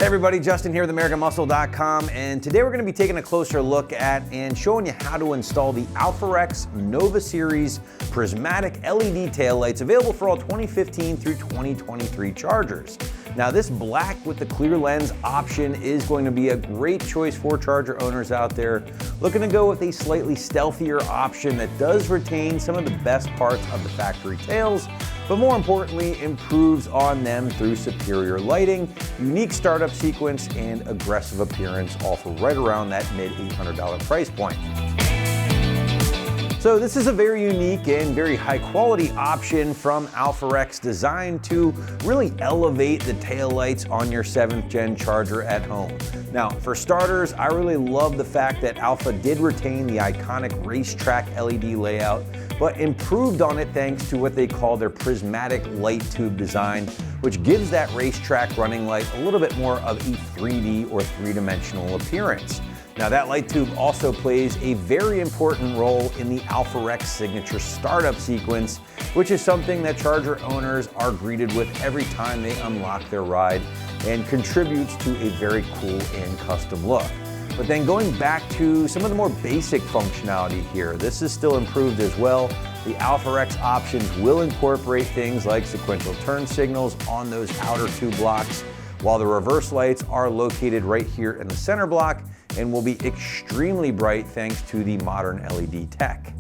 everybody, Justin here with AmericanMuscle.com, and today we're going to be taking a closer look at and showing you how to install the AlphaRex Nova Series Prismatic LED taillights available for all 2015 through 2023 Chargers. Now this black with the clear lens option is going to be a great choice for Charger owners out there looking to go with a slightly stealthier option that does retain some of the best parts of the factory tails, but more importantly improves on them through superior lighting, unique startup sequence, and aggressive appearance, all for right around that mid $800 price point. So this is a very unique and very high quality option from AlphaRex, designed to really elevate the taillights on your 7th gen Charger at home. Now for starters, I really love the fact that Alpha did retain the iconic racetrack LED layout, but improved on it thanks to what they call their prismatic light tube design, which gives that racetrack running light a little bit more of a 3D or three-dimensional appearance. Now that light tube also plays a very important role in the AlphaRex signature startup sequence, which is something that Charger owners are greeted with every time they unlock their ride, and contributes to a very cool and custom look. But then going back to some of the more basic functionality here, this is still improved as well. The AlphaRex options will incorporate things like sequential turn signals on those outer two blocks, while the reverse lights are located right here in the center block and will be extremely bright thanks to the modern LED tech.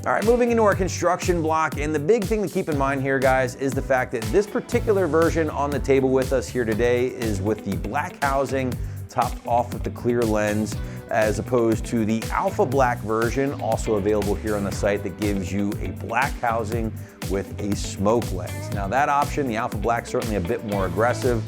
All right, moving into our construction block, and the big thing to keep in mind here, guys, is the fact that this particular version on the table with us here today is with the black housing topped off with the clear lens, as opposed to the Alpha Black version, also available here on the site, that gives you a black housing with a smoke lens. Now that option, the Alpha Black, certainly a bit more aggressive.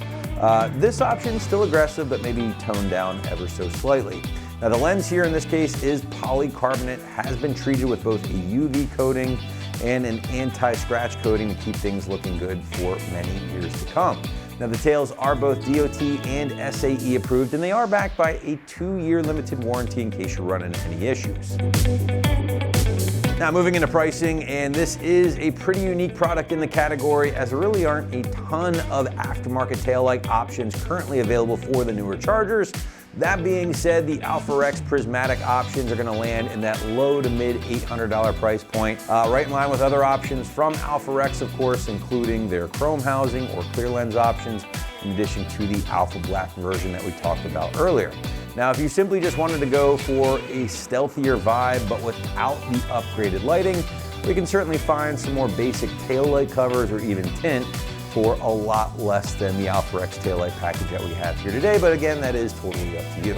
This option still aggressive, but maybe toned down ever so slightly. Now the lens here in this case is polycarbonate, has been treated with both a UV coating and an anti-scratch coating to keep things looking good for many years to come. Now the tails are both DOT and SAE approved, and they are backed by a 2-year limited warranty in case you run into any issues. Now moving into pricing, and this is a pretty unique product in the category, as there really aren't a ton of aftermarket taillight options currently available for the newer Chargers. That being said, the AlphaRex Prismatic options are going to land in that low to mid $800 price point, right in line with other options from AlphaRex, of course, including their chrome housing or clear lens options, in addition to the Alpha Black version that we talked about earlier. Now, if you simply just wanted to go for a stealthier vibe, but without the upgraded lighting, we can certainly find some more basic taillight covers or even tint for a lot less than the AlphaRex taillight package that we have here today, but again, that is totally up to you.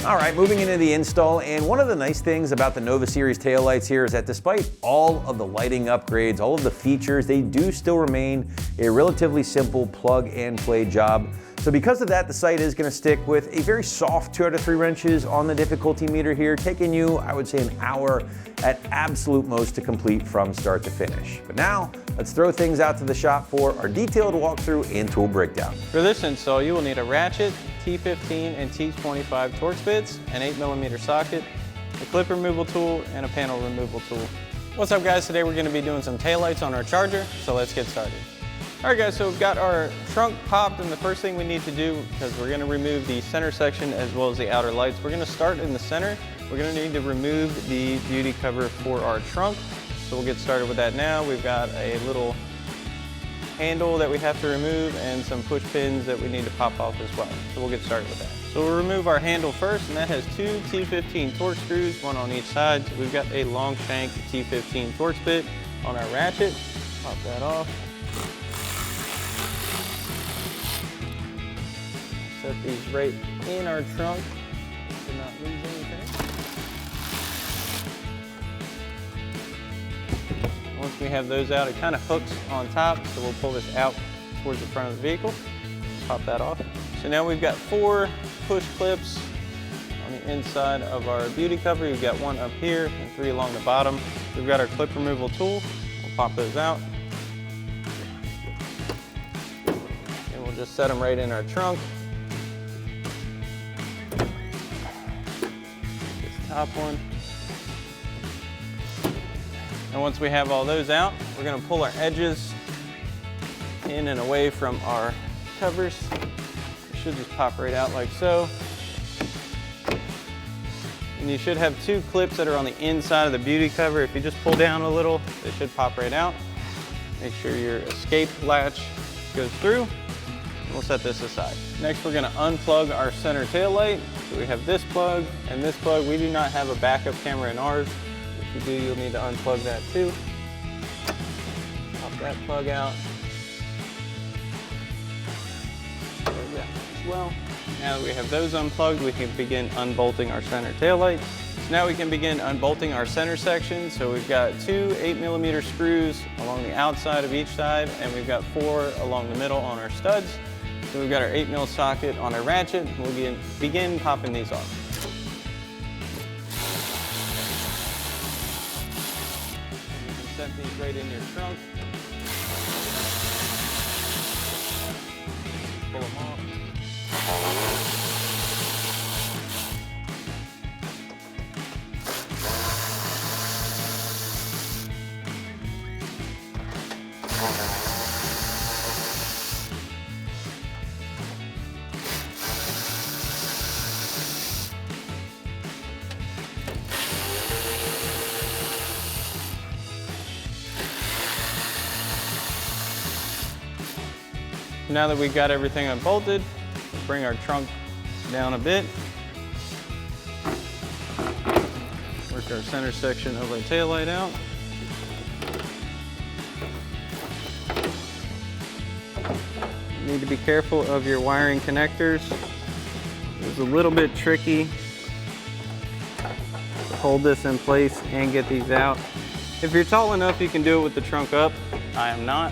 All right, moving into the install, and one of the nice things about the Nova Series taillights here is that despite all of the lighting upgrades, all of the features, they do still remain a relatively simple plug and play job. So because of that, the site is going to stick with a very soft 2 out of 3 wrenches on the difficulty meter here, taking you, I would say, an hour at absolute most to complete from start to finish. But now, let's throw things out to the shop for our detailed walkthrough and tool breakdown. For this install, you will need a ratchet, T15 and T25 Torx bits, an 8mm socket, a clip removal tool, and a panel removal tool. What's up, guys? Today we're going to be doing some taillights on our Charger, so let's get started. All right, guys, so we've got our trunk popped, and the first thing we need to do, because we're going to remove the center section as well as the outer lights, we're going to start in the center. We're going to need to remove the beauty cover for our trunk, so we'll get started with that now. We've got a little handle that we have to remove and some push pins that we need to pop off as well, so we'll get started with that. So we'll remove our handle first, and that has 2 T15 Torx screws, 1 on each side. So we've got a long shank T15 Torx bit on our ratchet. Pop that off. Set these right in our trunk to not lose anything. Once we have those out, it kind of hooks on top, so we'll pull this out towards the front of the vehicle. Pop that off. So now we've got 4 push clips on the inside of our beauty cover. We've got 1 up here and 3 along the bottom. We've got our clip removal tool. We'll pop those out. And we'll just set them right in our trunk. Top one. And once we have all those out, we're going to pull our edges in and away from our covers. It should just pop right out like so. And you should have two clips that are on the inside of the beauty cover. If you just pull down a little, they should pop right out. Make sure your escape latch goes through. And we'll set this aside. Next, we're gonna unplug our center tail light. So we have this plug and this plug. We do not have a backup camera in ours. If you do, you'll need to unplug that too. Pop that plug out. Plug that as well. Now that we have those unplugged, we can begin unbolting our center tail light. So now we can begin unbolting our center section. So we've got two 8mm screws along the outside of each side, and we've got 4 along the middle on our studs. So we've got our 8mm socket on our ratchet. We'll begin popping these off. You can set these right in your trunk. Pull them off. Now that we've got everything unbolted, we'll bring our trunk down a bit. Work our center section of our taillight out. You need to be careful of your wiring connectors. It's a little bit tricky to hold this in place and get these out. If you're tall enough, you can do it with the trunk up. I am not.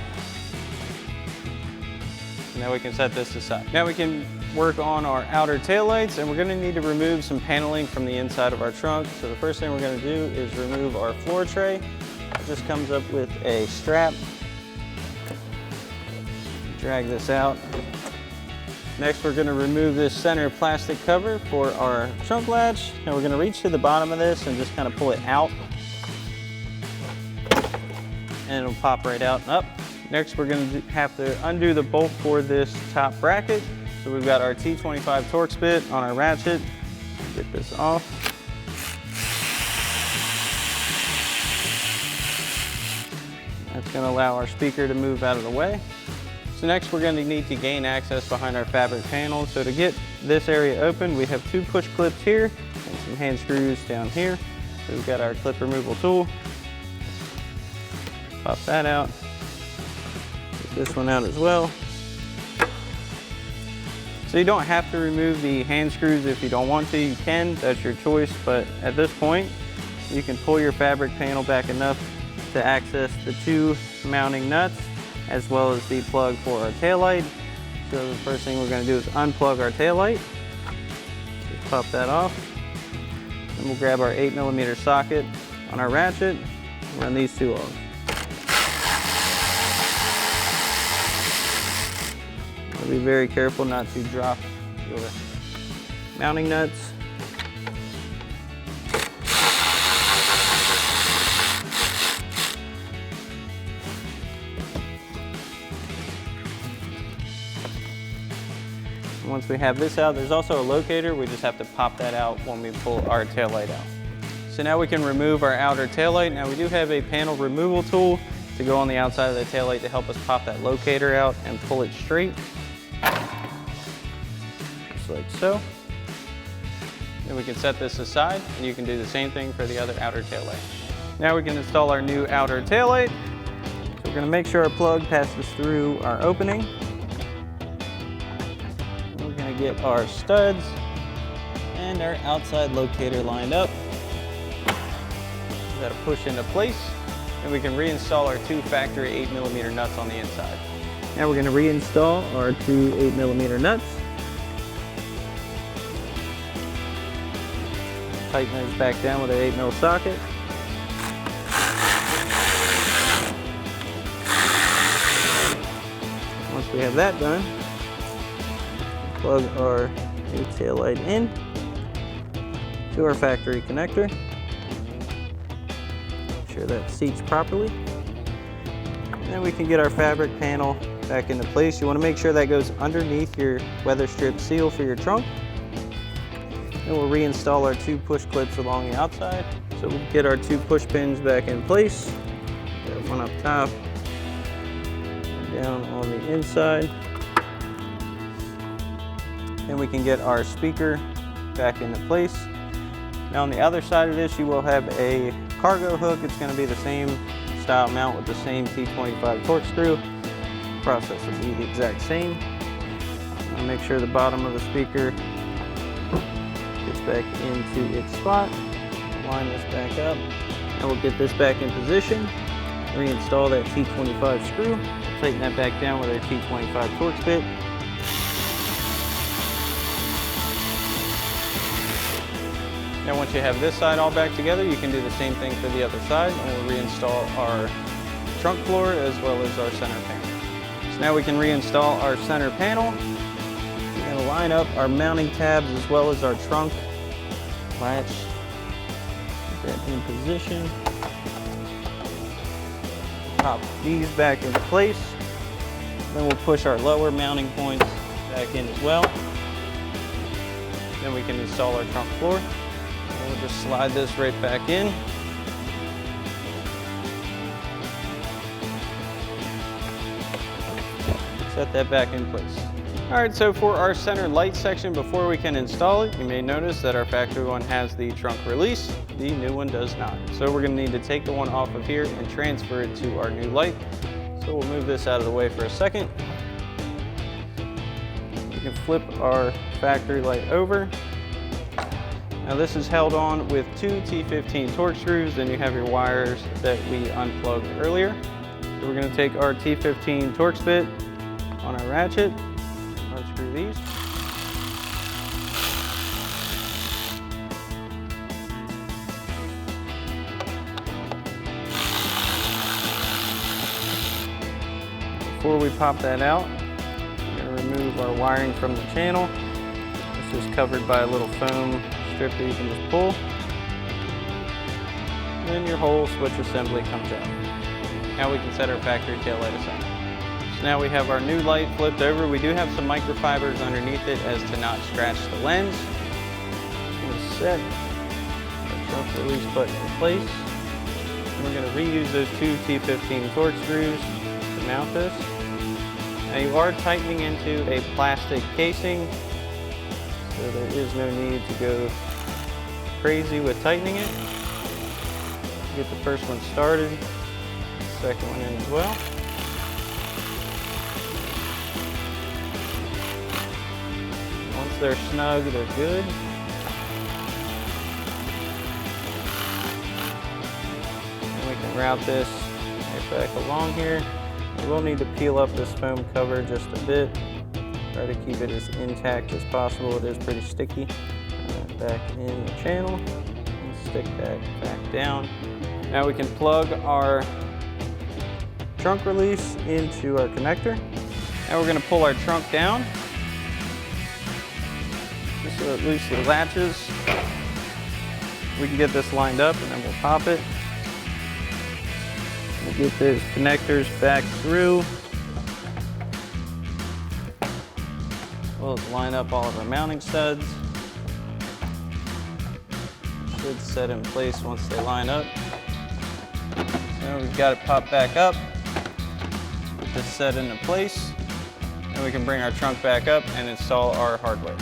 Now we can set this aside. Now we can work on our outer taillights, and we're gonna need to remove some paneling from the inside of our trunk. So the first thing we're gonna do is remove our floor tray. It just comes up with a strap. Drag this out. Next, we're gonna remove this center plastic cover for our trunk latch. And we're gonna reach to the bottom of this and just kind of pull it out. And it'll pop right out and up. Next, we're going to have to undo the bolt for this top bracket. So we've got our T25 Torx bit on our ratchet. Get this off. That's going to allow our speaker to move out of the way. So next, we're going to need to gain access behind our fabric panel. So to get this area open, we have 2 push clips here and some hand screws down here. So we've got our clip removal tool. Pop that out. This one out as well. So you don't have to remove the hand screws if you don't want to. You can, that's your choice, but at this point you can pull your fabric panel back enough to access the 2 mounting nuts as well as the plug for our taillight. So the first thing we're going to do is unplug our taillight. Just pop that off. Then we'll grab our 8mm socket on our ratchet and run these 2 off. Be very careful not to drop your mounting nuts. Once we have this out, there's also a locator. We just have to pop that out when we pull our taillight out. So now we can remove our outer taillight. Now we do have a panel removal tool to go on the outside of the taillight to help us pop that locator out and pull it straight. Just like so. Then we can set this aside, and you can do the same thing for the other outer taillight. Now we can install our new outer taillight. So we're going to make sure our plug passes through our opening. We're going to get our studs and our outside locator lined up. We've got to push into place, and we can reinstall our 2 factory 8mm nuts on the inside. Now we're going to reinstall our 2 8mm nuts. Tighten those back down with our 8mm socket. Once we have that done, plug our new tail light in to our factory connector. Make sure that seats properly. And then we can get our fabric panel back into place. You want to make sure that goes underneath your weather strip seal for your trunk. And we'll reinstall our 2 push clips along the outside. So we'll get our 2 push pins back in place. Got one up top, down on the inside. And we can get our speaker back into place. Now on the other side of this, you will have a cargo hook. It's going to be the same style mount with the same T25 torque screw. The process will be the exact same. I'll make sure the bottom of the speaker gets back into its spot. Line this back up, and we'll get this back in position. Reinstall that T25 screw. Tighten that back down with our T25 torque bit. Now once you have this side all back together, you can do the same thing for the other side, and we'll reinstall our trunk floor as well as our center panel. So now we can reinstall our center panel. We're going to line up our mounting tabs as well as our trunk latch. Get that in position. Pop these back into place. Then we'll push our lower mounting points back in as well. Then we can install our trunk floor. And we'll just slide this right back in. Set that back in place. All right, so for our center light section, before we can install it, you may notice that our factory one has the trunk release. The new one does not. So we're gonna need to take the one off of here and transfer it to our new light. So we'll move this out of the way for a second. We can flip our factory light over. Now this is held on with 2 T15 torque screws, then you have your wires that we unplugged earlier. So we're gonna take our T15 torque bit on our ratchet, unscrew these. Before we pop that out, we're going to remove our wiring from the channel. This is covered by a little foam strip that you can just pull. And then your whole switch assembly comes out. Now we can set our factory tail light aside. So now we have our new light flipped over. We do have some microfibers underneath it as to not scratch the lens. I'm going to set our trunk release button in place. And we're going to reuse those 2 T15 torque screws to mount this. Now you are tightening into a plastic casing, so there is no need to go crazy with tightening it. Get the first one started, second one in as well. Once they're snug, they're good. And we can route this right back along here. We will need to peel up this foam cover just a bit. Try to keep it as intact as possible. It is pretty sticky. Back in the channel and stick that back down. Now we can plug our trunk release into our connector. Now we're going to pull our trunk down just so it loosely latches. We can get this lined up and then we'll pop it. We'll get those connectors back through. We'll line up all of our mounting studs. Should set in place once they line up. Now we've got it popped back up. Get this set into place. And we can bring our trunk back up and install our hardware.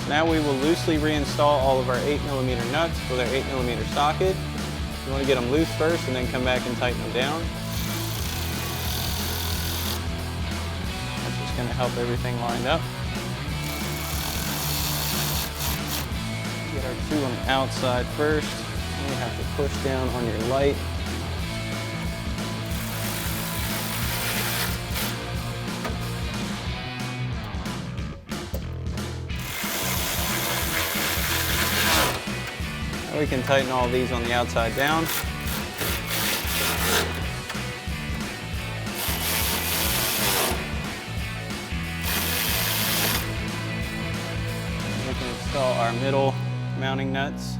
Now we will loosely reinstall all of our 8mm nuts with our 8mm socket. You want to get them loose first and then come back and tighten them down. That's just going to help everything line up. Get our 2 on the outside first. And you have to push down on your light. Now we can tighten all these on the outside down. We can install our middle mounting nuts.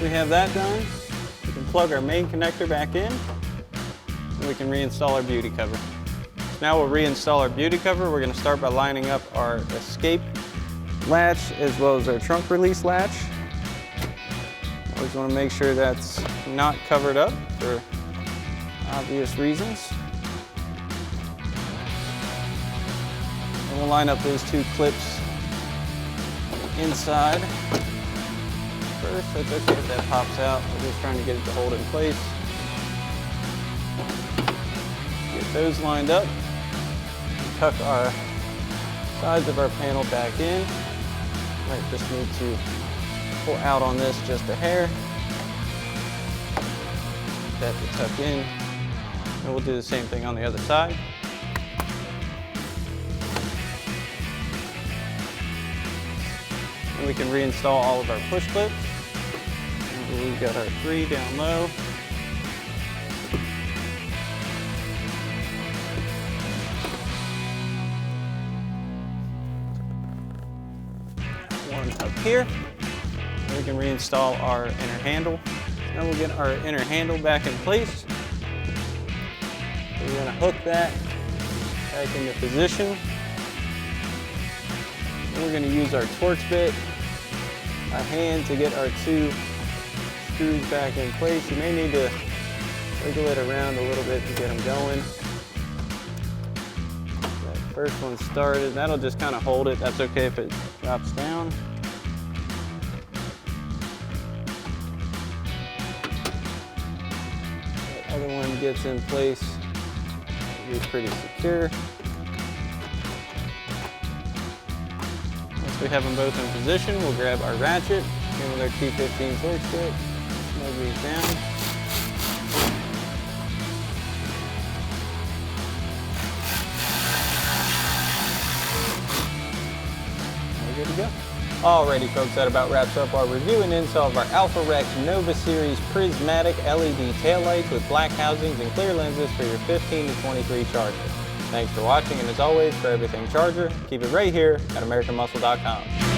we have that done, we can plug our main connector back in, and we can reinstall our beauty cover. Now we'll reinstall our beauty cover. We're going to start by lining up our escape latch as well as our trunk release latch. Always want to make sure that's not covered up for obvious reasons. And we'll line up those two clips inside. First, that's okay if that pops out. We're just trying to get it to hold in place. Get those lined up. Tuck our sides of our panel back in. Might just need to pull out on this just a hair. Get that to tuck in. And we'll do the same thing on the other side. And we can reinstall all of our push clips. And we've got our 3 down low. One up here. And we can reinstall our inner handle. Now we'll get our inner handle back in place. We're going to hook that back into position. And we're going to use our Torx bit, a hand, to get our 2 screws back in place. You may need to wiggle it around a little bit to get them going. That first one started. That'll just kind of hold it. That's okay if it drops down. That other one gets in place. It'll be pretty secure. Once we have them both in position, we'll grab our ratchet, and with our T15 Torx bit, snug these down. We're good to go. Alrighty folks, that about wraps up our review and install of our AlphaRex Nova Series Prismatic LED taillights with black housings and clear lenses for your 15 to 23 Charger. Thanks for watching, and as always, for everything Charger, keep it right here at AmericanMuscle.com.